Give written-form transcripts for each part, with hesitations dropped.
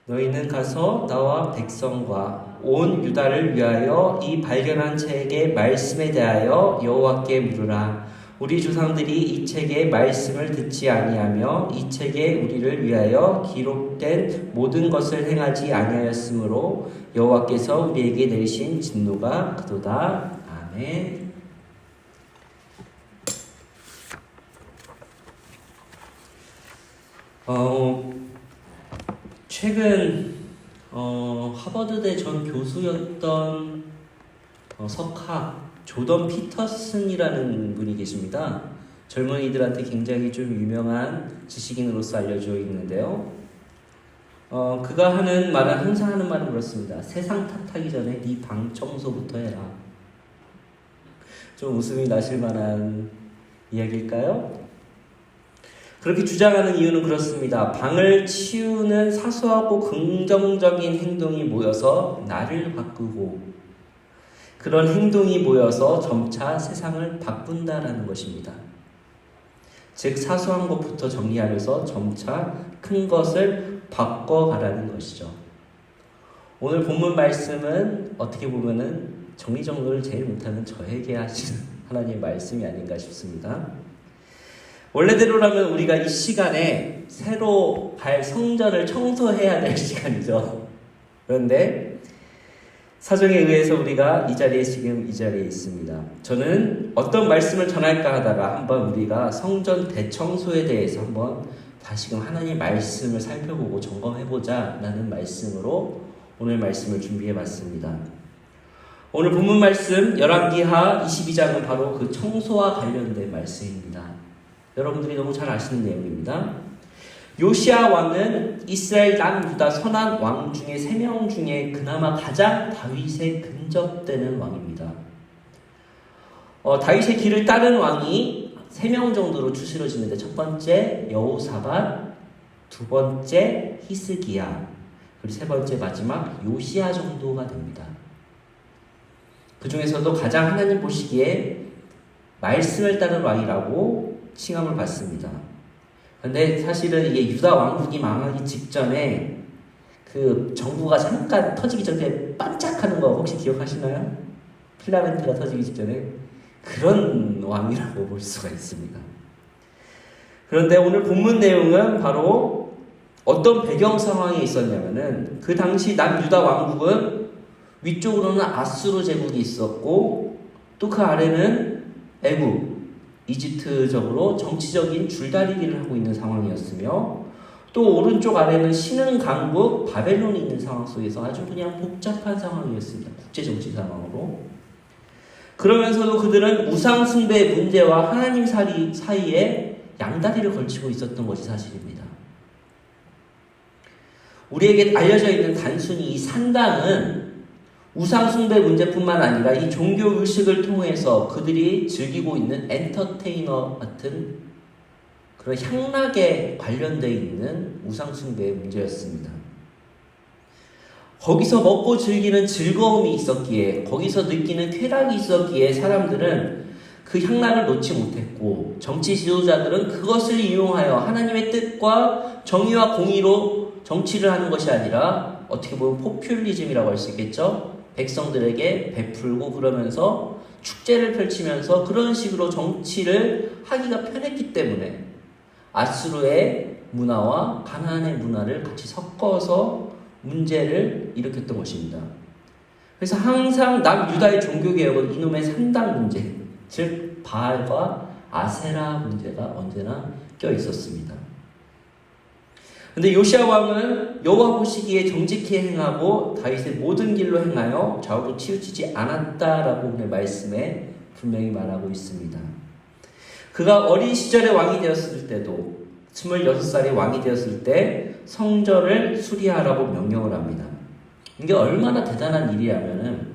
너희는 가서 나와 백성과 온 유다를 위하여 이 발견한 책의 말씀에 대하여 여호와께 물으라. 우리 조상들이 이 책의 말씀을 듣지 아니하며 이 책에 우리를 위하여 기록된 모든 것을 행하지 아니하였으므로 여호와께서 우리에게 내리신 진노가 그도다. 아멘. 최근 하버드대 전 교수였던 석학 조던 피터슨이라는 분이 계십니다. 젊은이들한테 굉장히 좀 유명한 지식인으로서 알려져 있는데요. 그가 항상 하는 말은 그렇습니다. 세상 탓하기 전에 네 방 청소부터 해라. 좀 웃음이 나실 만한 이야기일까요? 그렇게 주장하는 이유는 그렇습니다. 방을 치우는 사소하고 긍정적인 행동이 모여서 나를 바꾸고 그런 행동이 모여서 점차 세상을 바꾼다라는 것입니다. 즉 사소한 것부터 정리하면서 점차 큰 것을 바꿔가라는 것이죠. 오늘 본문 말씀은 어떻게 보면은 정리정돈을 제일 못하는 저에게 하시는 하나님의 말씀이 아닌가 싶습니다. 원래대로라면 우리가 이 시간에 새로 갈 성전을 청소해야 될 시간이죠. 그런데 사정에 의해서 우리가 지금 이 자리에 있습니다. 저는 어떤 말씀을 전할까 하다가 한번 우리가 성전 대청소에 대해서 한번 다시금 하나님의 말씀을 살펴보고 점검해보자 라는 말씀으로 오늘 말씀을 준비해봤습니다. 오늘 본문 말씀 열왕기하 22장은 바로 그 청소와 관련된 말씀입니다. 여러분들이 너무 잘 아시는 내용입니다. 요시야 왕은 이스라엘 남유다 선한 왕 중에 3명 중에 그나마 가장 다윗에 근접되는 왕입니다. 다윗의 길을 따른 왕이 3명 정도로 추스러지는데 첫 번째 여호사밧, 두 번째 히스기야, 그리고 세 번째 마지막 요시야 정도가 됩니다. 그 중에서도 가장 하나님 보시기에 말씀을 따른 왕이라고 칭함을 받습니다. 그런데 사실은 이게 유다 왕국이 망하기 직전에 그 정부가 잠깐 터지기 전에 반짝하는 거 혹시 기억하시나요? 필라멘트가 터지기 직전에 그런 왕이라고 볼 수가 있습니다. 그런데 오늘 본문 내용은 바로 어떤 배경 상황이 있었냐면은 그 당시 남유다 왕국은 위쪽으로는 아수르 제국이 있었고 또 그 아래는 애굽 이집트적으로 정치적인 줄다리기를 하고 있는 상황이었으며 또 오른쪽 아래는 신흥 강국 바벨론이 있는 상황 속에서 아주 그냥 복잡한 상황이었습니다. 국제정치 상황으로. 그러면서도 그들은 우상 숭배 문제와 하나님 사이에 양다리를 걸치고 있었던 것이 사실입니다. 우리에게 알려져 있는 단순히 이 산당은 우상 숭배 문제뿐만 아니라 이 종교 의식을 통해서 그들이 즐기고 있는 엔터테이너 같은 그런 향락에 관련되어 있는 우상 숭배의 문제였습니다. 거기서 먹고 즐기는 즐거움이 있었기에, 거기서 느끼는 쾌락이 있었기에 사람들은 그 향락을 놓지 못했고 정치 지도자들은 그것을 이용하여 하나님의 뜻과 정의와 공의로 정치를 하는 것이 아니라 어떻게 보면 포퓰리즘이라고 할 수 있겠죠. 백성들에게 베풀고 그러면서 축제를 펼치면서 그런 식으로 정치를 하기가 편했기 때문에 아수르의 문화와 가나안의 문화를 같이 섞어서 문제를 일으켰던 것입니다. 그래서 항상 남유다의 종교개혁은 이놈의 산당 문제, 즉 바알과 아세라 문제가 언제나 껴 있었습니다. 근데 요시야 왕은 여호와 보시기에 정직히 행하고 다윗의 모든 길로 행하여 좌우로 치우치지 않았다라고 오늘 말씀에 분명히 말하고 있습니다. 그가 어린 시절에 왕이 되었을 때도 26살에 왕이 되었을 때 성전을 수리하라고 명령을 합니다. 이게 얼마나 대단한 일이냐면은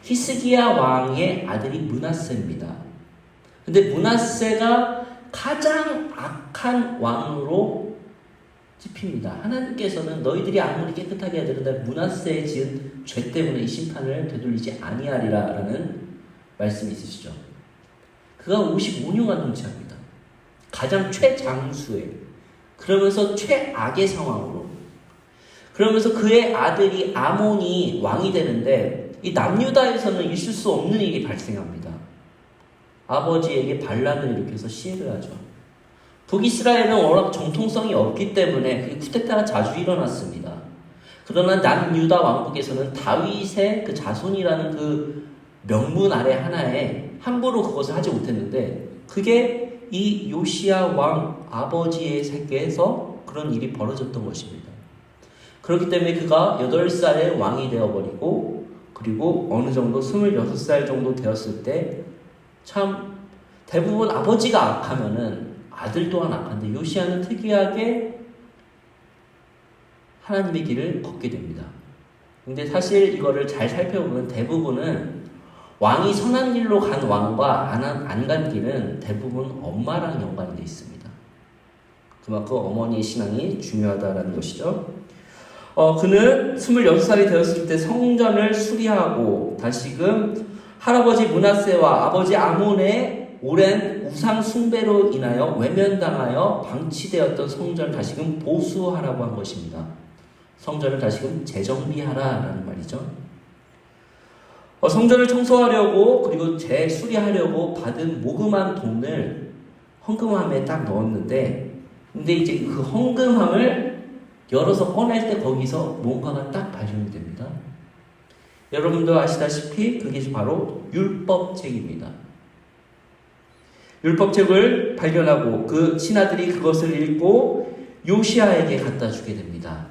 히스기야 왕의 아들이 므낫세입니다. 근데 므낫세가 가장 악한 왕으로 찝힙니다. 하나님께서는 너희들이 아무리 깨끗하게 해야 되는데 므낫세에 지은 죄 때문에 이 심판을 되돌리지 아니하리라 라는 말씀이 있으시죠. 그가 55년간 통치합니다. 가장 최장수에, 그러면서 최악의 상황으로. 그러면서 그의 아들이 아몬이 왕이 되는데 이 남유다에서는 있을 수 없는 일이 발생합니다. 아버지에게 반란을 일으켜서 시해를 하죠. 북이스라엘은 워낙 정통성이 없기 때문에 그 쿠데타가 자주 일어났습니다. 그러나 남유다 왕국에서는 다윗의 그 자손이라는 그 명분 아래 하나에 함부로 그것을 하지 못했는데 그게 이 요시야 왕 아버지의 세계에서 그런 일이 벌어졌던 것입니다. 그렇기 때문에 그가 8살에 왕이 되어버리고 그리고 어느 정도 26살 정도 되었을 때 참 대부분 아버지가 악하면은 아들 또한 악한데 요시야는 특이하게 하나님의 길을 걷게 됩니다. 근데 사실 이거를 잘 살펴보면 대부분은 왕이 선한 길로 간 왕과 안 간 길은 대부분 엄마랑 연관이 되어 있습니다. 그만큼 어머니의 신앙이 중요하다는 것이죠. 그는 26살이 되었을 때 성전을 수리하고 다시금 할아버지 므낫세와 아버지 아몬의 오랜 우상 숭배로 인하여 외면당하여 방치되었던 성전을 다시금 보수하라고 한 것입니다. 성전을 다시금 재정비하라라는 말이죠. 성전을 청소하려고 그리고 재수리하려고 받은 모금한 돈을 헌금함에 딱 넣었는데 근데 이제 그 헌금함을 열어서 꺼낼 때 거기서 뭔가가 딱 발견이 됩니다. 여러분도 아시다시피 그게 바로 율법책입니다. 율법책을 발견하고 그 신하들이 그것을 읽고 요시야에게 갖다 주게 됩니다.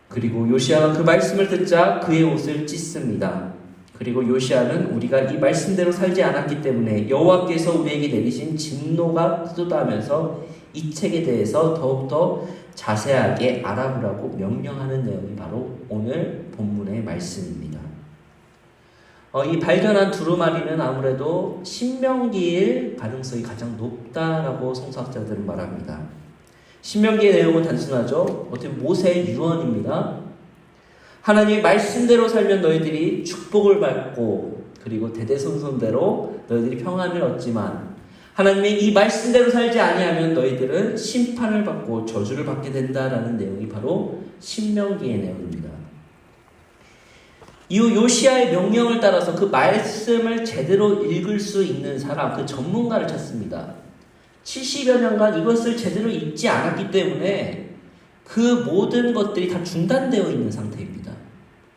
그리고 요시야가 그 말씀을 듣자 그의 옷을 찢습니다. 그리고 요시야는 우리가 이 말씀대로 살지 않았기 때문에 여호와께서 우리에게 내리신 진노가 크도다하면서 이 책에 대해서 더욱더 자세하게 알아보라고 명령하는 내용이 바로 오늘 본문의 말씀입니다. 이 발견한 두루마리는 아무래도 신명기일 가능성이 가장 높다라고 성서학자들은 말합니다. 신명기의 내용은 단순하죠. 어떻게 모세의 유언입니다. 하나님의 말씀대로 살면 너희들이 축복을 받고 그리고 대대손손대로 너희들이 평안을 얻지만 하나님의 이 말씀대로 살지 아니하면 너희들은 심판을 받고 저주를 받게 된다라는 내용이 바로 신명기의 내용입니다. 이후 요시야의 명령을 따라서 그 말씀을 제대로 읽을 수 있는 사람, 그 전문가를 찾습니다. 70여 년간 이것을 제대로 읽지 않았기 때문에 그 모든 것들이 다 중단되어 있는 상태입니다.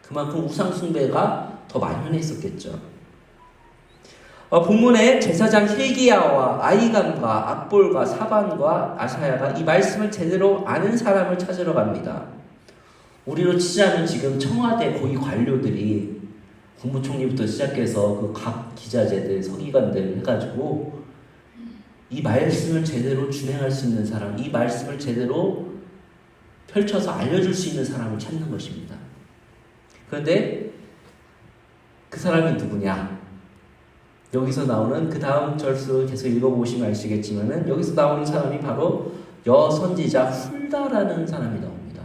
그만큼 우상숭배가 더 만연했었겠죠. 본문에 제사장 힐기야와 아이감과 악볼과 사반과 아사야가 이 말씀을 제대로 아는 사람을 찾으러 갑니다. 우리로 치자면 지금 청와대 고위 관료들이 국무총리부터 시작해서 그 각 기자재들, 서기관들 해가지고 이 말씀을 제대로 준행할 수 있는 사람, 이 말씀을 제대로 펼쳐서 알려줄 수 있는 사람을 찾는 것입니다. 그런데 그 사람이 누구냐? 여기서 나오는 그 다음 절수 계속 읽어보시면 아시겠지만은 여기서 나오는 사람이 바로 여선지자 훌다라는 사람이 나옵니다.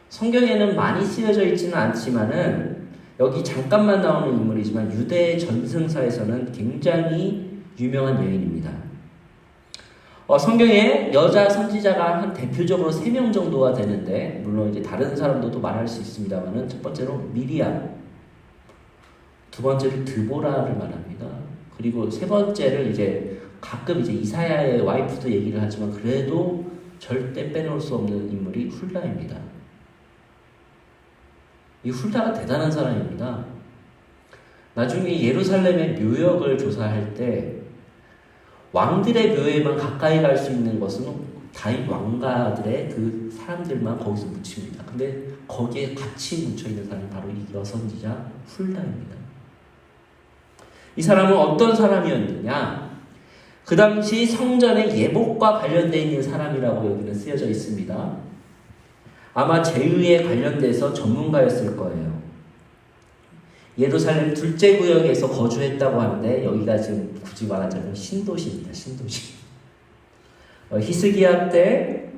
성경에는 많이 쓰여져 있지는 않지만은 여기 잠깐만 나오는 인물이지만 유대 전승사에서는 굉장히 유명한 여인입니다. 성경에 여자 선지자가 한 대표적으로 3명 정도가 되는데 물론 이제 다른 사람도 말할 수 있습니다만은 첫 번째로 미리암, 두 번째로 드보라를 말합니다. 그리고 세 번째를 이제 가끔 이제 이사야의 와이프도 얘기를 하지만 그래도 절대 빼놓을 수 없는 인물이 훌다입니다. 이 훌다가 대단한 사람입니다. 나중에 예루살렘의 묘역을 조사할 때 왕들의 묘에만 가까이 갈 수 있는 것은 다윗 왕가들의 그 사람들만 거기서 묻힙니다. 근데 거기에 같이 묻혀있는 사람이 바로 이 여선지자 훌다입니다. 이 사람은 어떤 사람이었느냐? 그 당시 성전의 예복과 관련되어 있는 사람이라고 여기는 쓰여져 있습니다. 아마 제의에 관련돼서 전문가였을 거예요. 예루살렘 둘째 구역에서 거주했다고 하는데 여기가 지금 굳이 말하자면 신도시입니다. 신도시. 히스기야 때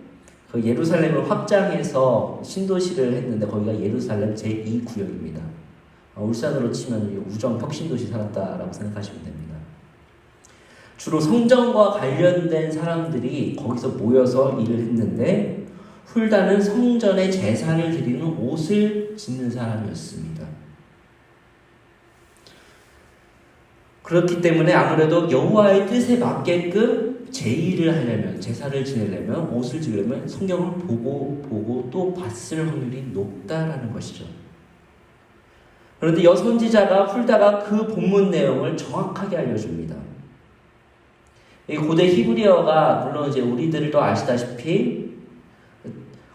그 예루살렘을 확장해서 신도시를 했는데 거기가 예루살렘 제2구역입니다. 울산으로 치면 우정 혁신도시 살았다라고 생각하시면 됩니다. 주로 성전과 관련된 사람들이 거기서 모여서 일을 했는데 훌다는 성전에 제사를 드리는 옷을 짓는 사람이었습니다. 그렇기 때문에 아무래도 여호와의 뜻에 맞게끔 제의를 하려면, 제사를 지내려면, 옷을 지으려면 성경을 보고 또 봤을 확률이 높다라는 것이죠. 그런데 여선지자가 훌다가 그 본문 내용을 정확하게 알려줍니다. 이 고대 히브리어가 물론 이제 우리들도 아시다시피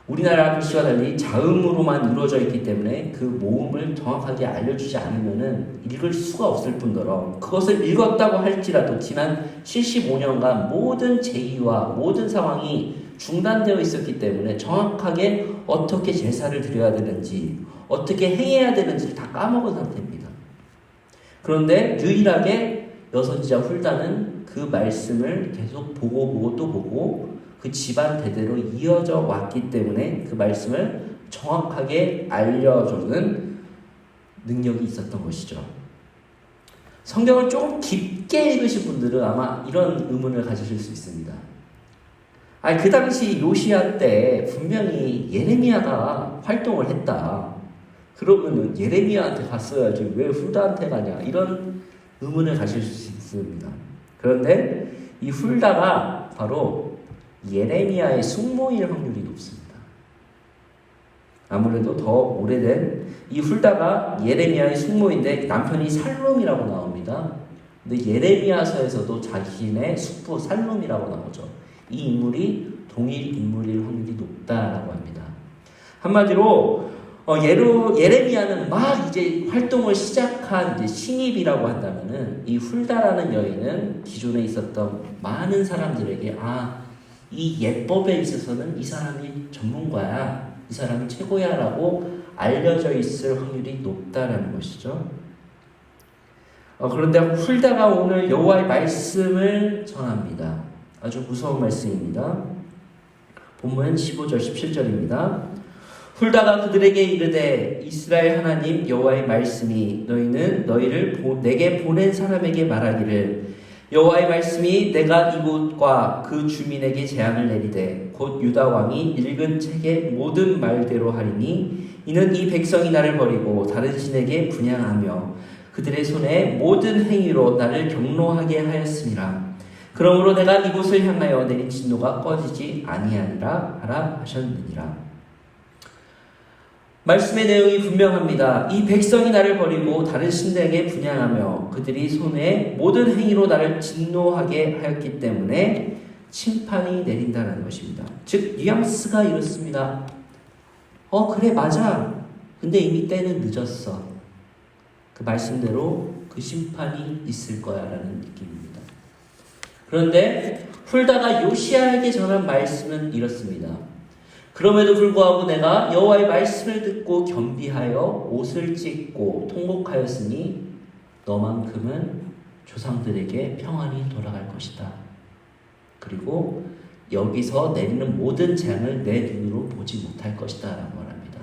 우리나라 글씨와 달리 자음으로만 이루어져 있기 때문에 그 모음을 정확하게 알려주지 않으면은 읽을 수가 없을 뿐더러 그것을 읽었다고 할지라도 지난 75년간 모든 제의와 모든 상황이 중단되어 있었기 때문에 정확하게 어떻게 제사를 드려야 되는지 어떻게 행해야 되는지를 다 까먹은 상태입니다. 그런데 유일하게 여선지자 훌다는 그 말씀을 계속 보고 또 보고 그 집안 대대로 이어져 왔기 때문에 그 말씀을 정확하게 알려주는 능력이 있었던 것이죠. 성경을 조금 깊게 읽으신 분들은 아마 이런 의문을 가지실 수 있습니다. 그 당시 요시야 때 분명히 예레미야가 활동을 했다. 그러면은 예레미야한테 갔어야지 왜 훌다한테 가냐, 이런 의문을 가질 수 있습니다. 그런데 이 훌다가 바로 예레미야의 숙모일 확률이 높습니다. 아무래도 더 오래된 이 훌다가 예레미야의 숙모인데 남편이 살룸이라고 나옵니다. 근데 예레미야서에서도 자신의 숙부 살룸이라고 나오죠. 이 인물이 동일 인물일 확률이 높다라고 합니다. 한마디로 예레미야는 막 이제 활동을 시작한 이제 신입이라고 한다면은 이 훌다라는 여인은 기존에 있었던 많은 사람들에게 이 예법에 있어서는 이 사람이 전문가야, 이 사람이 최고야 라고 알려져 있을 확률이 높다라는 것이죠. 그런데 훌다가 오늘 여호와의 말씀을 전합니다. 아주 무서운 말씀입니다. 본문 15절 17절입니다. 훌다가 그들에게 이르되 이스라엘 하나님 여호와의 말씀이 너희는 너희를 내게 보낸 사람에게 말하기를 여호와의 말씀이 내가 이곳과 그 주민에게 재앙을 내리되 곧 유다 왕이 읽은 책의 모든 말대로 하리니 이는 이 백성이 나를 버리고 다른 신에게 분향하며 그들의 손에 모든 행위로 나를 경노하게 하였음이라. 그러므로 내가 이곳을 향하여 내린 진노가 꺼지지 아니하니라 하라 하셨느니라. 말씀의 내용이 분명합니다. 이 백성이 나를 버리고 다른 신에게 분향하며 그들이 손에 모든 행위로 나를 진노하게 하였기 때문에 심판이 내린다는 것입니다. 즉 뉘앙스가 이렇습니다. 그래 맞아. 근데 이미 때는 늦었어. 그 말씀대로 그 심판이 있을 거야 라는 느낌입니다. 그런데 훌다가 요시야에게 전한 말씀은 이렇습니다. 그럼에도 불구하고 내가 여호와의 말씀을 듣고 겸비하여 옷을 찢고 통곡하였으니 너만큼은 조상들에게 평안이 돌아갈 것이다. 그리고 여기서 내리는 모든 재앙을 내 눈으로 보지 못할 것이다 라고 말합니다.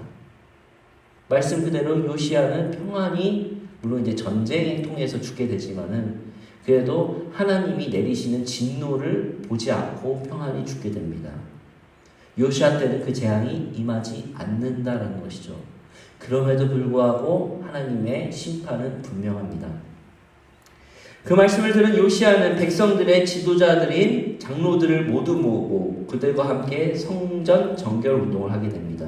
말씀 그대로 요시야는 평안히, 물론 이제 전쟁을 통해서 죽게 되지만은 그래도 하나님이 내리시는 진노를 보지 않고 평안히 죽게 됩니다. 요시야 때는 그 재앙이 임하지 않는다라는 것이죠. 그럼에도 불구하고 하나님의 심판은 분명합니다. 그 말씀을 들은 요시야는 백성들의 지도자들인 장로들을 모두 모으고 그들과 함께 성전 정결 운동을 하게 됩니다.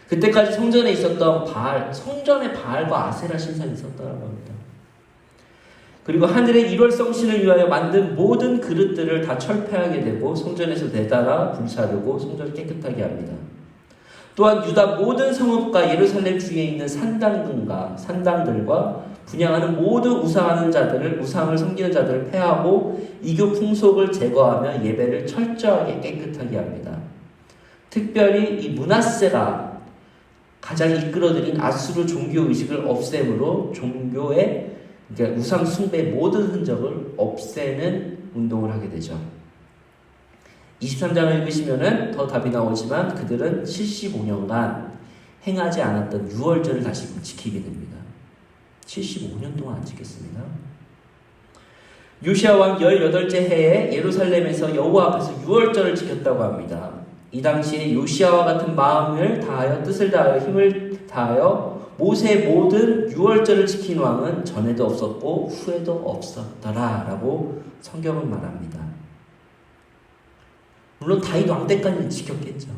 그때까지 성전에 있었던 성전에 바알과 아세라 신상이 있었다고 합니다. 그리고 하늘의 일월성신을 위하여 만든 모든 그릇들을 다 철폐하게 되고 성전에서 내달아 불사르고 성전을 깨끗하게 합니다. 또한 유다 모든 성읍과 예루살렘 주위에 있는 산당들과 분향하는 모든 우상을 섬기는 자들을 폐하고 이교 풍속을 제거하며 예배를 철저하게 깨끗하게 합니다. 특별히 이 므낫세가 가장 이끌어들인 아수르 종교의식을 없앰으로 종교의 그러니까 우상 숭배의 모든 흔적을 없애는 운동을 하게 되죠. 23장을 읽으시면은 더 답이 나오지만 그들은 75년간 행하지 않았던 유월절을 다시금 지키게 됩니다. 75년 동안 안 지켰습니다. 요시야 왕 18째 해에 예루살렘에서 여호와 앞에서 유월절을 지켰다고 합니다. 이 당시에 요시아와 같은 마음을 다하여 뜻을 다하여 힘을 다하여 모세의 모든 유월절을 지킨 왕은 전에도 없었고 후에도 없었더라 라고 성경은 말합니다. 물론 다윗 왕 때까지는 지켰겠죠.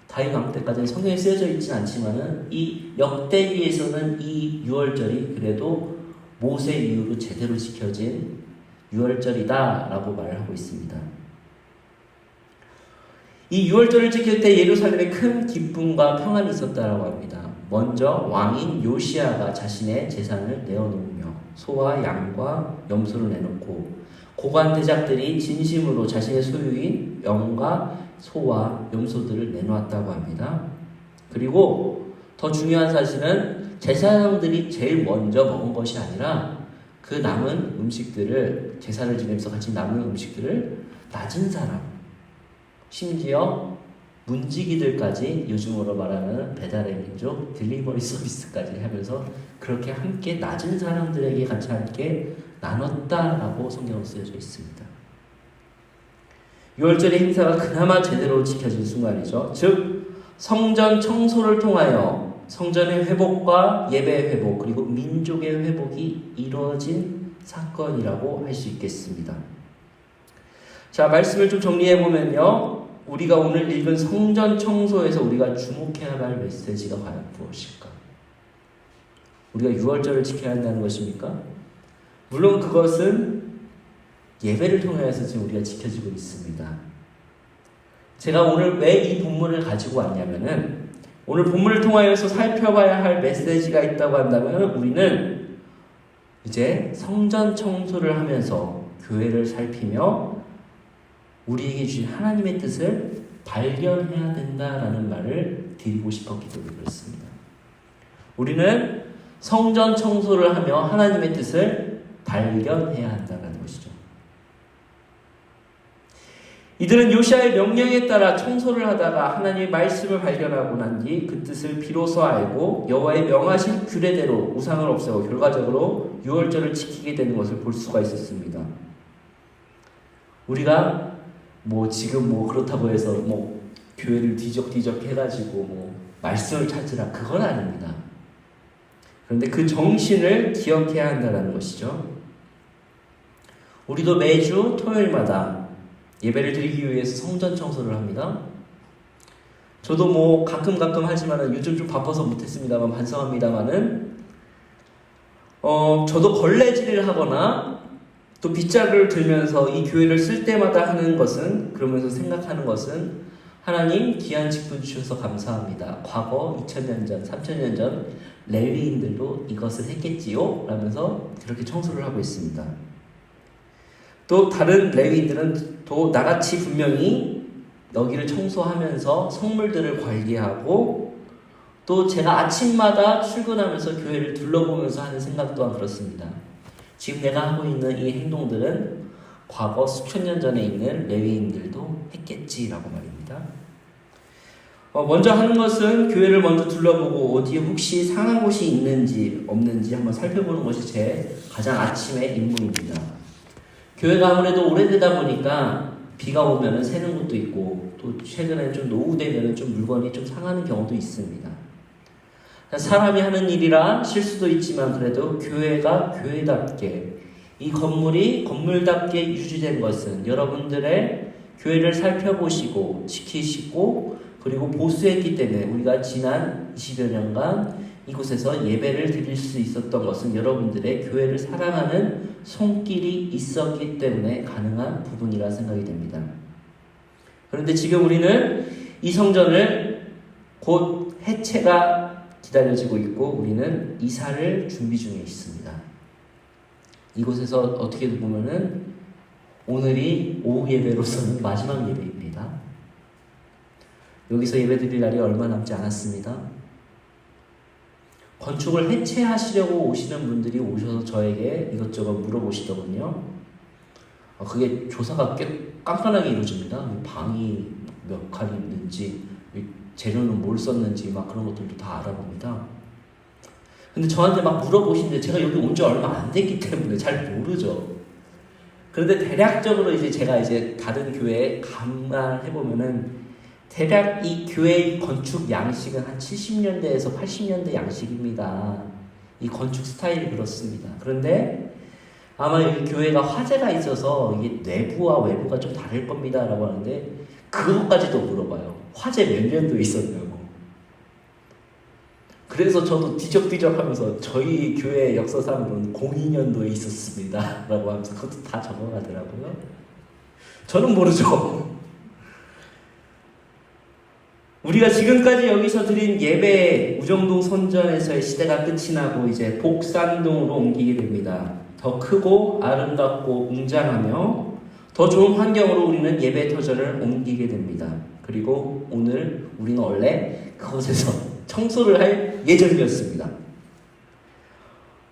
다윗 왕 때까지는 성경에 쓰여져 있지는 않지만은 이 역대기에서는 이 유월절이 그래도 모세 이후로 제대로 지켜진 유월절이다 라고 말을 하고 있습니다. 이 유월절을 지킬 때 예루살렘에 큰 기쁨과 평안이 있었다라고 합니다. 먼저 왕인 요시아가 자신의 재산을 내어놓으며 소와 양과 염소를 내놓고 고관 대작들이 진심으로 자신의 소유인 양과 소와 염소들을 내놓았다고 합니다. 그리고 더 중요한 사실은 제사장들이 제일 먼저 먹은 것이 아니라 그 남은 음식들을 제사를 지내면서 같이 남은 음식들을 낮은 사람, 심지어 문지기들까지 요즘으로 말하는 배달의 민족 딜리버리 서비스까지 하면서 그렇게 함께 낮은 사람들에게 같이 함께 나눴다라고 성경에 쓰여져 있습니다. 유월절의 행사가 그나마 제대로 지켜진 순간이죠. 즉 성전 청소를 통하여 성전의 회복과 예배의 회복 그리고 민족의 회복이 이루어진 사건이라고 할 수 있겠습니다. 자, 말씀을 좀 정리해보면요. 우리가 오늘 읽은 성전 청소에서 우리가 주목해야 할 메시지가 과연 무엇일까? 우리가 유월절을 지켜야 한다는 것입니까? 물론 그것은 예배를 통해서 지금 우리가 지켜지고 있습니다. 제가 오늘 왜 이 본문을 가지고 왔냐면은 오늘 본문을 통하여서 살펴봐야 할 메시지가 있다고 한다면 우리는 이제 성전 청소를 하면서 교회를 살피며 우리에게 주신 하나님의 뜻을 발견해야 된다라는 말을 드리고 싶었기 때문에 그렇습니다. 우리는 성전 청소를 하며 하나님의 뜻을 발견해야 한다는 것이죠. 이들은 요시아의 명령에 따라 청소를 하다가 하나님의 말씀을 발견하고 난 뒤 그 뜻을 비로소 알고 여호와의 명하신 규례대로 우상을 없애고 결과적으로 유월절을 지키게 되는 것을 볼 수가 있었습니다. 우리가 지금 그렇다고 해서 교회를 뒤적뒤적 해가지고 말씀을 찾으라 그건 아닙니다. 그런데 그 정신을 기억해야 한다는 것이죠. 우리도 매주 토요일마다 예배를 드리기 위해서 성전 청소를 합니다. 저도 가끔 하지만은 요즘 좀 바빠서 못했습니다만 반성합니다만은 저도 걸레질을 하거나 또 빗자루를 들면서 이 교회를 쓸 때마다 하는 것은 그러면서 생각하는 것은 하나님 귀한 직분 주셔서 감사합니다. 과거 2000년 전, 3000년 전 레위인들도 이것을 했겠지요? 라면서 그렇게 청소를 하고 있습니다. 또 다른 레위인들은 또 나같이 분명히 여기를 청소하면서 성물들을 관리하고 또 제가 아침마다 출근하면서 교회를 둘러보면서 하는 생각 또한 그렇습니다. 지금 내가 하고 있는 이 행동들은 과거 수천 년 전에 있는 레위인들도 했겠지라고 말입니다. 먼저 하는 것은 교회를 먼저 둘러보고 어디에 혹시 상한 곳이 있는지 없는지 한번 살펴보는 것이 제 가장 아침의 임무입니다. 교회가 아무래도 오래되다 보니까 비가 오면 새는 곳도 있고 또 최근에 좀 노후 되면 좀 물건이 좀 상하는 경우도 있습니다. 사람이 하는 일이라 실수도 있지만 그래도 교회가 교회답게 이 건물이 건물답게 유지된 것은 여러분들의 교회를 살펴보시고 지키시고 그리고 보수했기 때문에 우리가 지난 20여 년간 이곳에서 예배를 드릴 수 있었던 것은 여러분들의 교회를 사랑하는 손길이 있었기 때문에 가능한 부분이라 생각이 됩니다. 그런데 지금 우리는 이 성전을 곧 해체가 기다려지고 있고 우리는 이사를 준비 중에 있습니다. 이곳에서 어떻게 보면은 오늘이 오후 예배로서는 마지막 예배입니다. 여기서 예배 드릴 날이 얼마 남지 않았습니다. 건축을 해체하시려고 오시는 분들이 오셔서 저에게 이것저것 물어보시더군요. 그게 조사가 꽤 깐깐하게 이루어집니다. 방이 몇 칸이 있는지 재료는 뭘 썼는지 그런 것들도 다 알아봅니다. 근데 저한테 물어보시는데 제가 여기 온 지 얼마 안 됐기 때문에 잘 모르죠. 그런데 대략적으로 제가 다른 교회에 감안해보면은 대략 이 교회의 건축 양식은 한 70년대에서 80년대 양식입니다. 이 건축 스타일이 그렇습니다. 그런데 아마 이 교회가 화재가 있어서 이게 내부와 외부가 좀 다를 겁니다 라고 하는데 그것까지도 물어봐요. 화재 몇 년도에 있었냐고. 그래서 저도 뒤적뒤적 하면서 저희 교회 역사상으로는 02년도에 있었습니다 라고 하면서 그것도 다 적어가더라고요. 저는 모르죠. 우리가 지금까지 여기서 드린 예배 우정동 선전에서의 시대가 끝이 나고 이제 복산동으로 옮기게 됩니다. 더 크고 아름답고 웅장하며 더 좋은 환경으로 우리는 예배 터전을 옮기게 됩니다. 그리고 오늘 우리는 원래 그곳에서 청소를 할 예정이었습니다.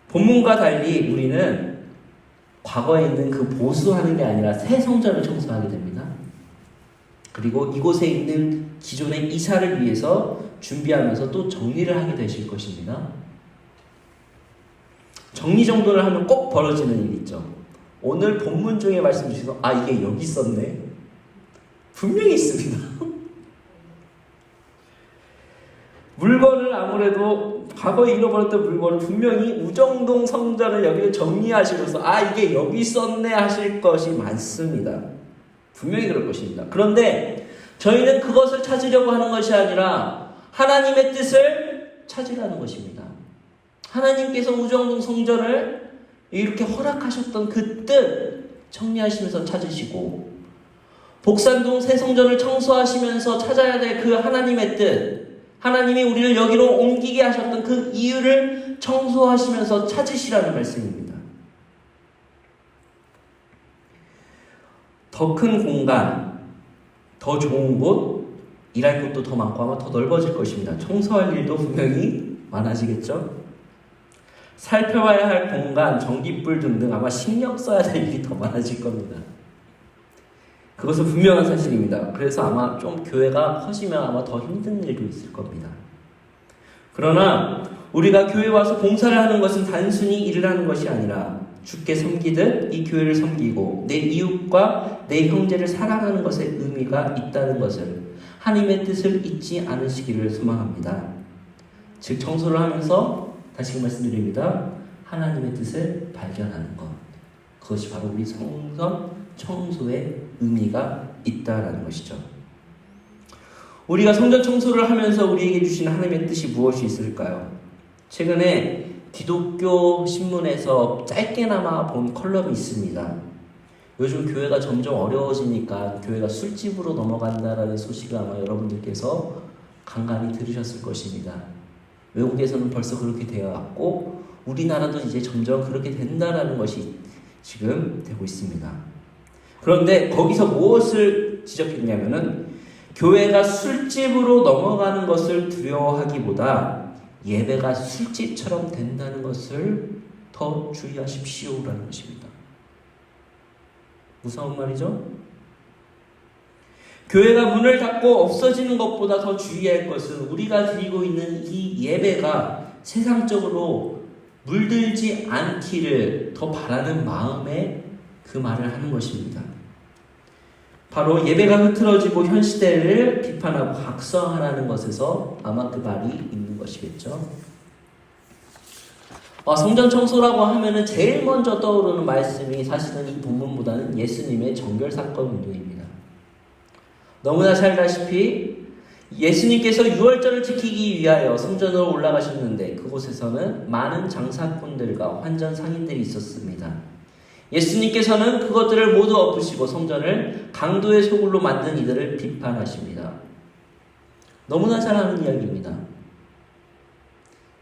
본문과 달리 우리는 과거에 있는 그 보수하는 게 아니라 새 성전을 청소하게 됩니다. 그리고 이곳에 있는 기존의 이사를 위해서 준비하면서 또 정리를 하게 되실 것입니다. 정리정돈을 하면 꼭 벌어지는 일이 있죠. 오늘 본문 중에 말씀 주셔서 이게 여기 있었네. 분명히 있습니다. 물건을 아무래도 과거에 잃어버렸던 물건을 분명히 우정동 성전을 여기를 정리하시면서 이게 여기 있었네 하실 것이 많습니다. 분명히 그럴 것입니다. 그런데 저희는 그것을 찾으려고 하는 것이 아니라 하나님의 뜻을 찾으려는 것입니다. 하나님께서 우정동 성전을 이렇게 허락하셨던 그 뜻 정리하시면서 찾으시고 복산동 새 성전을 청소하시면서 찾아야 될 그 하나님의 뜻, 하나님이 우리를 여기로 옮기게 하셨던 그 이유를 청소하시면서 찾으시라는 말씀입니다. 더 큰 공간, 더 좋은 곳, 일할 곳도 더 많고 아마 더 넓어질 것입니다. 청소할 일도 분명히 많아지겠죠? 살펴봐야 할 공간, 전기불 등등 아마 신경 써야 될 일이 더 많아질 겁니다. 그것은 분명한 사실입니다. 그래서 아마 좀 교회가 커지면 아마 더 힘든 일도 있을 겁니다. 그러나 우리가 교회에 와서 봉사를 하는 것은 단순히 일을 하는 것이 아니라 주께 섬기듯 이 교회를 섬기고 내 이웃과 내 형제를 사랑하는 것에 의미가 있다는 것을 하나님의 뜻을 잊지 않으시기를 소망합니다. 즉 청소를 하면서 다시 말씀드립니다. 하나님의 뜻을 발견하는 것. 그것이 바로 우리 성전 청소의 의미가 있다라는 것이죠. 우리가 성전 청소를 하면서 우리에게 주신 하나님의 뜻이 무엇이 있을까요? 최근에 기독교 신문에서 짧게나마 본 컬럼이 있습니다. 요즘 교회가 점점 어려워지니까 교회가 술집으로 넘어간다라는 소식을 아마 여러분들께서 간간히 들으셨을 것입니다. 외국에서는 벌써 그렇게 되어 왔고 우리나라도 이제 점점 그렇게 된다라는 것이 지금 되고 있습니다. 그런데 거기서 무엇을 지적했냐면은 교회가 술집으로 넘어가는 것을 두려워하기보다 예배가 술집처럼 된다는 것을 더 주의하십시오라는 것입니다. 무서운 말이죠? 교회가 문을 닫고 없어지는 것보다 더 주의할 것은 우리가 드리고 있는 이 예배가 세상적으로 물들지 않기를 더 바라는 마음에 그 말을 하는 것입니다. 바로 예배가 흐트러지고 현 시대를 비판하고 각성하라는 것에서 아마 그 말이 있는 것이겠죠. 성전 청소라고 하면은 제일 먼저 떠오르는 말씀이 사실은 이 본문보다는 예수님의 정결사건 운동입니다. 너무나 잘 알다시피 예수님께서 유월절을 지키기 위하여 성전으로 올라가셨는데 그곳에서는 많은 장사꾼들과 환전 상인들이 있었습니다. 예수님께서는 그것들을 모두 엎으시고 성전을 강도의 소굴로 만든 이들을 비판하십니다. 너무나 잘 아는 이야기입니다.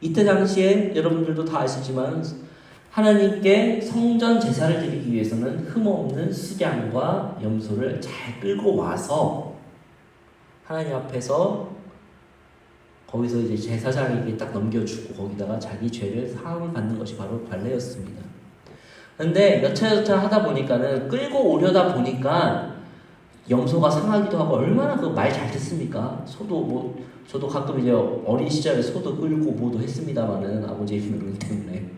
이때 당시에 여러분들도 다 아시지만 하나님께 성전 제사를 드리기 위해서는 흠없는 수량과 염소를 잘 끌고 와서 하나님 앞에서 거기서 이제 제사장에게 딱 넘겨주고 거기다가 자기 죄를 사함을 받는 것이 바로 관례였습니다. 근데 여차저차 하다 보니까는 끌고 오려다 보니까 염소가 상하기도 하고 얼마나 그 말 잘 듣습니까? 저도 가끔 이제 어린 시절에 소도 끌고 뭐도 했습니다만은 아버지의 힘을 때문에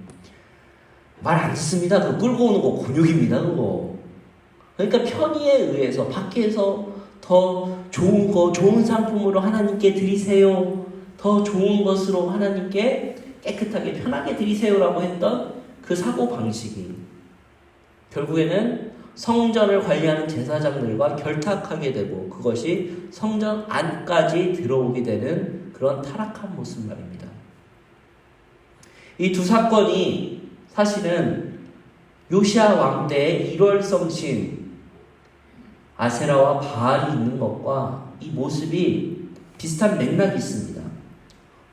말 안 듣습니다. 그거 끌고 오는 거 곤욕입니다. 그거. 그러니까 편의에 의해서 밖에서 더 좋은 거, 좋은 상품으로 하나님께 드리세요. 더 좋은 것으로 하나님께 깨끗하게 편하게 드리세요라고 했던 그 사고방식이 결국에는 성전을 관리하는 제사장들과 결탁하게 되고 그것이 성전 안까지 들어오게 되는 그런 타락한 모습 말입니다. 이 두 사건이 사실은 요시야 왕 때의 일월성신 아세라와 바알이 있는 것과 이 모습이 비슷한 맥락이 있습니다.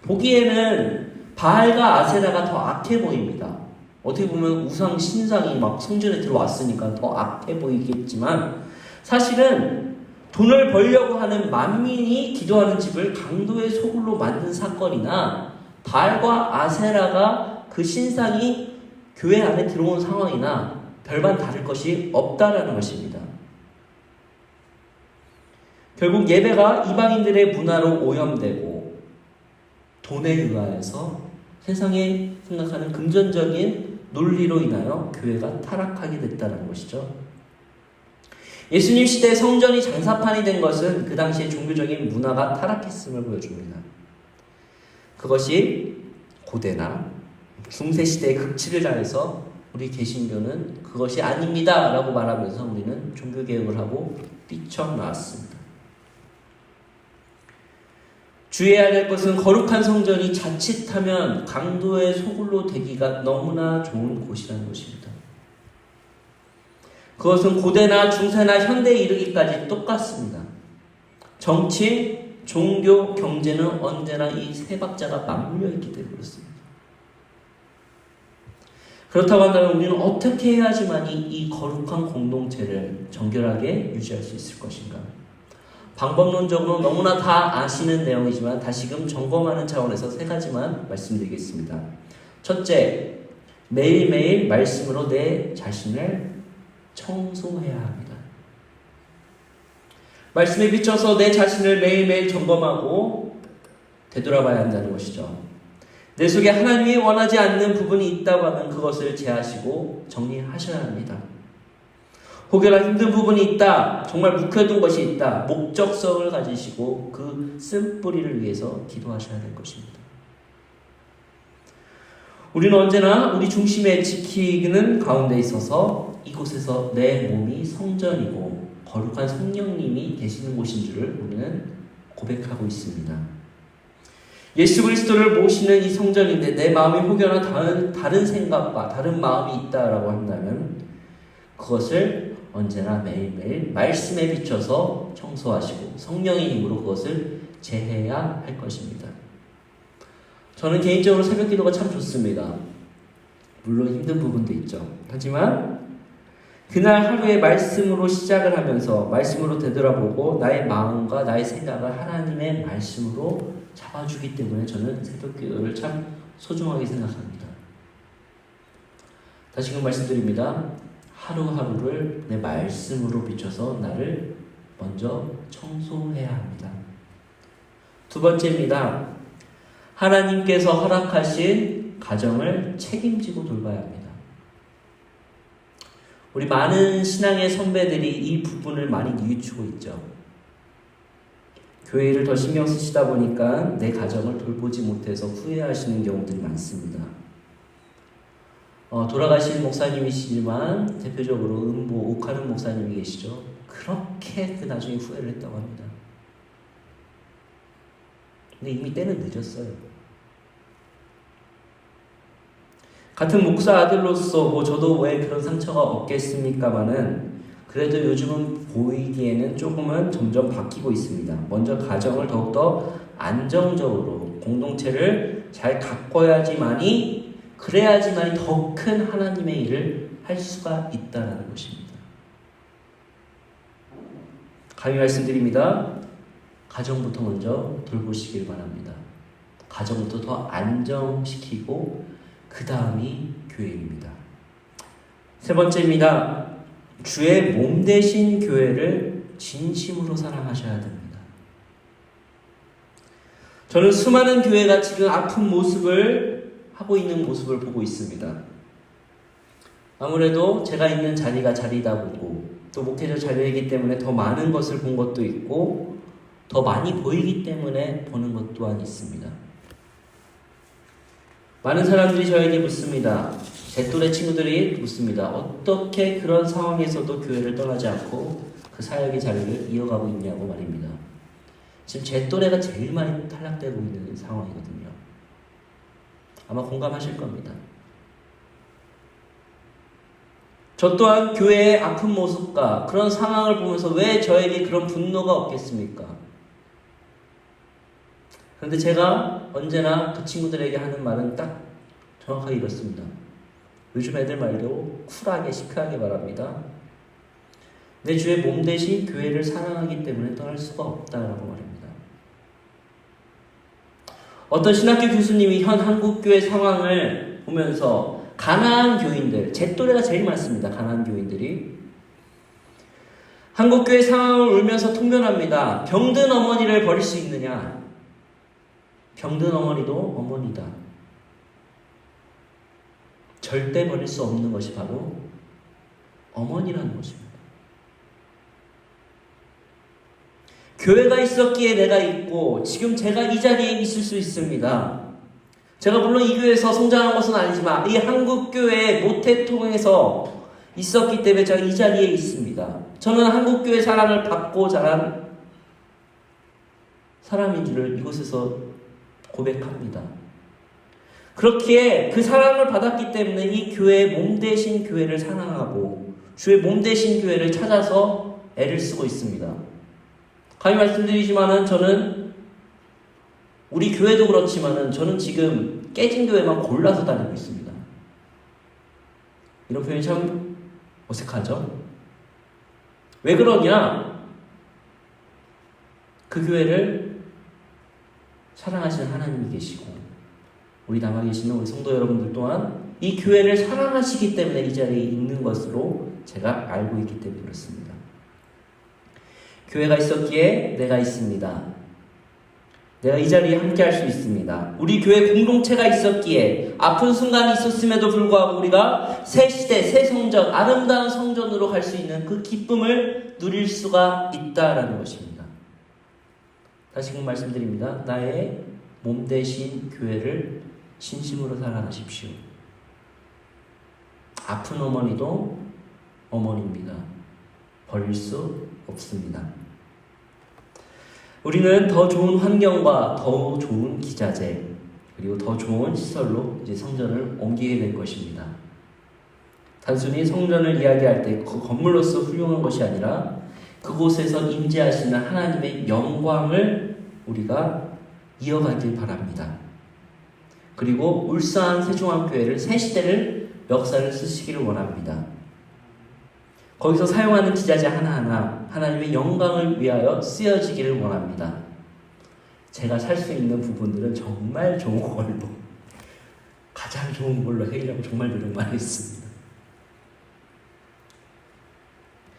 보기에는 바알과 아세라가 더 악해 보입니다. 어떻게 보면 우상 신상이 막 성전에 들어왔으니까 더 악해 보이겠지만 사실은 돈을 벌려고 하는 만민이 기도하는 집을 강도의 소굴로 만든 사건이나 바알과 아세라가 그 신상이 교회 안에 들어온 상황이나 별반 다를 것이 없다라는 것입니다. 결국 예배가 이방인들의 문화로 오염되고 돈에 의하여서 세상에 생각하는 금전적인 논리로 인하여 교회가 타락하게 됐다는 것이죠. 예수님 시대 성전이 장사판이 된 것은 그 당시의 종교적인 문화가 타락했음을 보여줍니다. 그것이 고대나 중세시대의 극치를 당해서 우리 개신교는 그것이 아닙니다 라고 말하면서 우리는 종교개혁을 하고 뛰쳐나왔습니다. 주의해야 될 것은 거룩한 성전이 자칫하면 강도의 소굴로 되기가 너무나 좋은 곳이라는 것입니다. 그것은 고대나 중세나 현대에 이르기까지 똑같습니다. 정치, 종교, 경제는 언제나 이 세 박자가 맞물려 있기 때문에 그렇습니다. 그렇다고 한다면 우리는 어떻게 해야지만이 이 거룩한 공동체를 정결하게 유지할 수 있을 것인가? 방법론적으로 너무나 다 아시는 내용이지만 다시금 점검하는 차원에서 세 가지만 말씀드리겠습니다. 첫째, 매일매일 말씀으로 내 자신을 청소해야 합니다. 말씀에 비춰서 내 자신을 매일매일 점검하고 되돌아봐야 한다는 것이죠. 내 속에 하나님이 원하지 않는 부분이 있다고 하면 그것을 제하시고 정리하셔야 합니다. 혹여나 힘든 부분이 있다, 정말 묵혀둔 것이 있다, 목적성을 가지시고 그 쓴뿌리를 위해서 기도하셔야 될 것입니다. 우리는 언제나 우리 중심에 지키는 가운데 있어서 이곳에서 내 몸이 성전이고 거룩한 성령님이 계시는 곳인 줄을 우리는 고백하고 있습니다. 예수 그리스도를 모시는 이 성전인데 내 마음이 혹여나 다른 생각과 다른 마음이 있다라고 한다면 그것을 언제나 매일매일 말씀에 비춰서 청소하시고 성령의 힘으로 그것을 제해야 할 것입니다. 저는 개인적으로 새벽 기도가 참 좋습니다. 물론 힘든 부분도 있죠. 하지만 그날 하루의 말씀으로 시작을 하면서 말씀으로 되돌아보고 나의 마음과 나의 생각을 하나님의 말씀으로 잡아주기 때문에 저는 새벽 기도를 참 소중하게 생각합니다. 다시금 말씀드립니다. 하루하루를 내 말씀으로 비춰서 나를 먼저 청소해야 합니다. 두 번째입니다. 하나님께서 허락하신 가정을 책임지고 돌봐야 합니다. 우리 많은 신앙의 선배들이 이 부분을 많이 뉘우치고 있죠. 교회를 더 신경 쓰시다 보니까 내 가정을 돌보지 못해서 후회하시는 경우들이 많습니다. 돌아가신 목사님이시지만 대표적으로 음보 옥하는 목사님이 계시죠. 그렇게 그 나중에 후회를 했다고 합니다. 근데 이미 때는 늦었어요. 같은 목사 아들로서 저도 왜 그런 상처가 없겠습니까마는 그래도 요즘은 보이기에는 조금은 점점 바뀌고 있습니다. 먼저 가정을 더욱더 안정적으로 공동체를 잘 가꿔야지만이 그래야지만이 더 큰 하나님의 일을 할 수가 있다는 것입니다. 감히 말씀드립니다. 가정부터 먼저 돌보시길 바랍니다. 가정부터 더 안정시키고 그 다음이 교회입니다. 세 번째입니다. 주의 몸 되신 교회를 진심으로 사랑하셔야 됩니다. 저는 수많은 교회가 지금 아픈 모습을 하고 있는 모습을 보고 있습니다. 아무래도 제가 있는 자리가 자리다 보고 또 목회자 자녀이기 때문에 더 많은 것을 본 것도 있고 더 많이 보이기 때문에 보는 것 또한 있습니다. 많은 사람들이 저에게 묻습니다. 제 또래 친구들이 묻습니다. 어떻게 그런 상황에서도 교회를 떠나지 않고 그 사역의 자리를 이어가고 있냐고 말입니다. 지금 제 또래가 제일 많이 탈락되고 있는 상황이거든요. 아마 공감하실 겁니다. 저 또한 교회의 아픈 모습과 그런 상황을 보면서 왜 저에게 그런 분노가 없겠습니까? 그런데 제가 언제나 그 친구들에게 하는 말은 딱 정확하게 이렇습니다. 요즘 애들 말대로 쿨하게 시크하게 말합니다. 내 주의 몸 대신 교회를 사랑하기 때문에 떠날 수가 없다라고 말합니다. 어떤 신학교 교수님이 현 한국교회 상황을 보면서 가난한 교인들, 제 또래가 제일 많습니다. 가난한 교인들이 한국교회 상황을 울면서 통변합니다. 병든 어머니를 버릴 수 있느냐? 병든 어머니도 어머니다. 절대 버릴 수 없는 것이 바로 어머니라는 것입니다. 교회가 있었기에 내가 있고 지금 제가 이 자리에 있을 수 있습니다. 제가 물론 이 교회에서 성장한 것은 아니지만 이 한국교회의 모태 통해서 있었기 때문에 제가 이 자리에 있습니다. 저는 한국교회 사랑을 받고 자란 사람인 줄을 이곳에서 고백합니다. 그렇기에 그 사랑을 받았기 때문에 이 교회의 몸 대신 교회를 사랑하고 주의 몸 대신 교회를 찾아서 애를 쓰고 있습니다. 감히 말씀드리지만은 저는 우리 교회도 그렇지만은 저는 지금 깨진 교회만 골라서 다니고 있습니다. 이런 표현이 참 어색하죠? 왜 그러냐? 그 교회를 사랑하시는 하나님이 계시고 우리 남아 계시는 우리 성도 여러분들 또한 이 교회를 사랑하시기 때문에 이 자리에 있는 것으로 제가 알고 있기 때문에 그렇습니다. 교회가 있었기에 내가 있습니다. 내가 이 자리에 함께 할 수 있습니다. 우리 교회 공동체가 있었기에 아픈 순간이 있었음에도 불구하고 우리가 새 시대, 새 성전, 아름다운 성전으로 갈 수 있는 그 기쁨을 누릴 수가 있다라는 것입니다. 다시금 말씀드립니다. 나의 몸 대신 교회를 진심으로 사랑하십시오. 아픈 어머니도 어머니입니다. 버릴 수 없습니다. 우리는 더 좋은 환경과 더 좋은 기자재 그리고 더 좋은 시설로 이제 성전을 옮기게 될 것입니다. 단순히 성전을 이야기할 때 그 건물로서 훌륭한 것이 아니라 그곳에서 임재하시는 하나님의 영광을 우리가 이어가길 바랍니다. 그리고 울산 세종함교회를 새 시대를 역사를 쓰시기를 원합니다. 거기서 사용하는 기자재 하나하나 하나님의 영광을 위하여 쓰여지기를 원합니다. 제가 살 수 있는 부분들은 정말 좋은 걸로 가장 좋은 걸로 해이라고 정말 노력 많이 했습니다.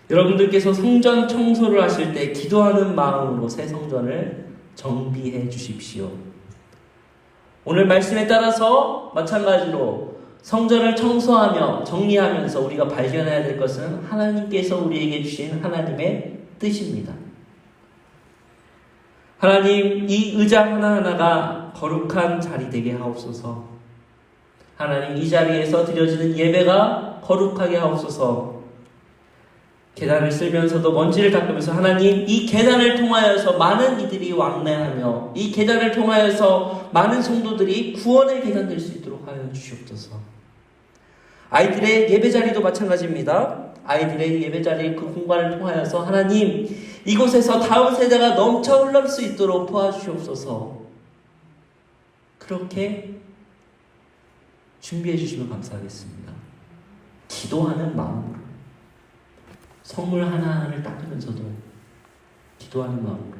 여러분들께서 성전 청소를 하실 때 기도하는 마음으로 새 성전을 정비해 주십시오. 오늘 말씀에 따라서 마찬가지로 성전을 청소하며 정리하면서 우리가 발견해야 될 것은 하나님께서 우리에게 주신 하나님의 뜻입니다. 하나님, 이 의자 하나하나가 거룩한 자리 되게 하옵소서. 하나님, 이 자리에서 드려지는 예배가 거룩하게 하옵소서. 계단을 쓸면서도 먼지를 닦으면서 하나님, 이 계단을 통하여서 많은 이들이 왕래하며 이 계단을 통하여서 많은 성도들이 구원의 계단 될 수 있도록 하여 주시옵소서. 아이들의 예배자리도 마찬가지입니다. 아이들의 예배자리 그 공간을 통하여서 하나님, 이곳에서 다음 세대가 넘쳐 흘러 수 있도록 도와주시옵소서. 그렇게 준비해 주시면 감사하겠습니다. 기도하는 마음으로 성물 하나하나를 닦으면서도 기도하는 마음으로.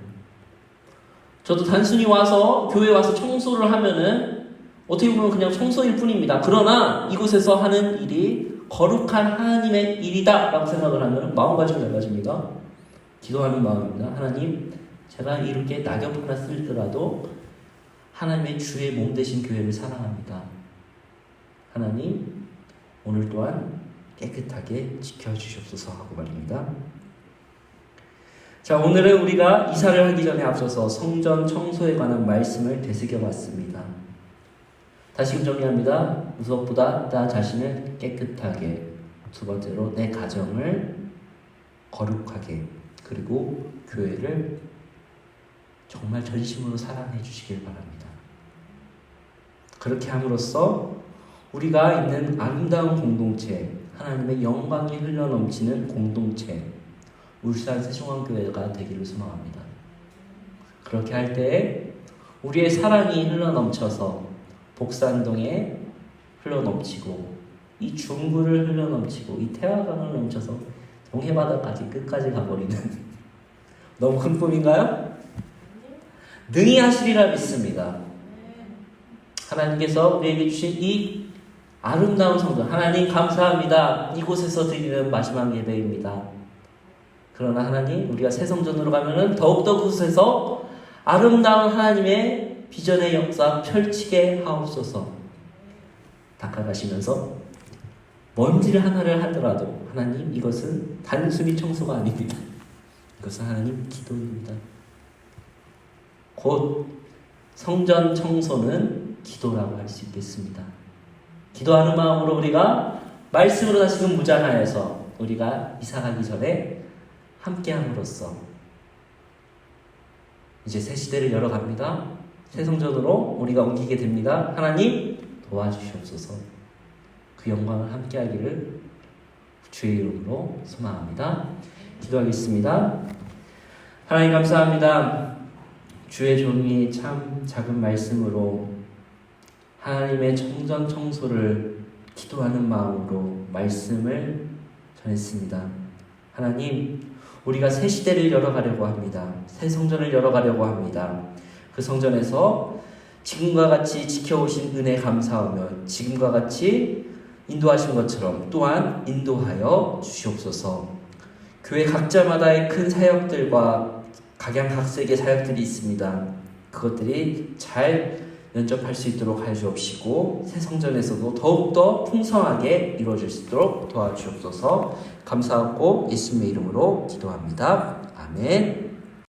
저도 단순히 와서 교회 와서 청소를 하면은 어떻게 보면 그냥 청소일 뿐입니다. 그러나 이곳에서 하는 일이 거룩한 하나님의 일이다 라고 생각을 하면 마음가짐이 달라집니다. 기도하는 마음입니다. 하나님, 제가 이렇게 낙엽 하나 쓸더라도 하나님의 주의 몸 되신 교회를 사랑합니다. 하나님, 오늘 또한 깨끗하게 지켜주시옵소서 하고 말입니다. 자, 오늘은 우리가 이사를 하기 전에 앞서서 성전 청소에 관한 말씀을 되새겨 봤습니다. 다시금 정리합니다. 무엇보다 나 자신을 깨끗하게, 두 번째로 내 가정을 거룩하게, 그리고 교회를 정말 전심으로 사랑해 주시길 바랍니다. 그렇게 함으로써 우리가 있는 아름다운 공동체, 하나님의 영광이 흘러넘치는 공동체, 울산 세종왕교회가 되기를 소망합니다. 그렇게 할 때에 우리의 사랑이 흘러넘쳐서 복산동에 흘러넘치고, 이 중구를 흘러넘치고, 이 태화강을 넘쳐서 동해바다까지 끝까지 가버리는 너무 큰 꿈인가요? 능히 하시리라 믿습니다. 하나님께서 우리에게 주신 이 아름다운 성전, 하나님 감사합니다. 이곳에서 드리는 마지막 예배입니다. 그러나 하나님, 우리가 새 성전으로 가면은 더욱더 그곳에서 아름다운 하나님의 비전의 역사 펼치게 하옵소서. 닦아가시면서 먼지를 하나를 하더라도 하나님, 이것은 단순히 청소가 아닙니다. 이것은 하나님 기도입니다. 곧 성전 청소는 기도라고 할 수 있겠습니다. 기도하는 마음으로 우리가 말씀으로 다시금 무장하여서 우리가 이사가기 전에 함께함으로써 이제 새 시대를 열어갑니다. 새 성전으로 우리가 옮기게 됩니다. 하나님 도와주시옵소서. 그 영광을 함께하기를 주의 이름으로 소망합니다. 기도하겠습니다. 하나님 감사합니다. 주의 종이 참 작은 말씀으로 하나님의 성전 청소를 기도하는 마음으로 말씀을 전했습니다. 하나님, 우리가 새 시대를 열어가려고 합니다. 새 성전을 열어가려고 합니다. 그 성전에서 지금과 같이 지켜오신 은혜 감사하며 지금과 같이 인도하신 것처럼 또한 인도하여 주시옵소서. 교회 각자마다의 큰 사역들과 각양각색의 사역들이 있습니다. 그것들이 잘 면접할 수 있도록 하여 주옵시고 새 성전에서도 더욱더 풍성하게 이루어질 수 있도록 도와주옵소서. 감사하고 예수님의 이름으로 기도합니다. 아멘.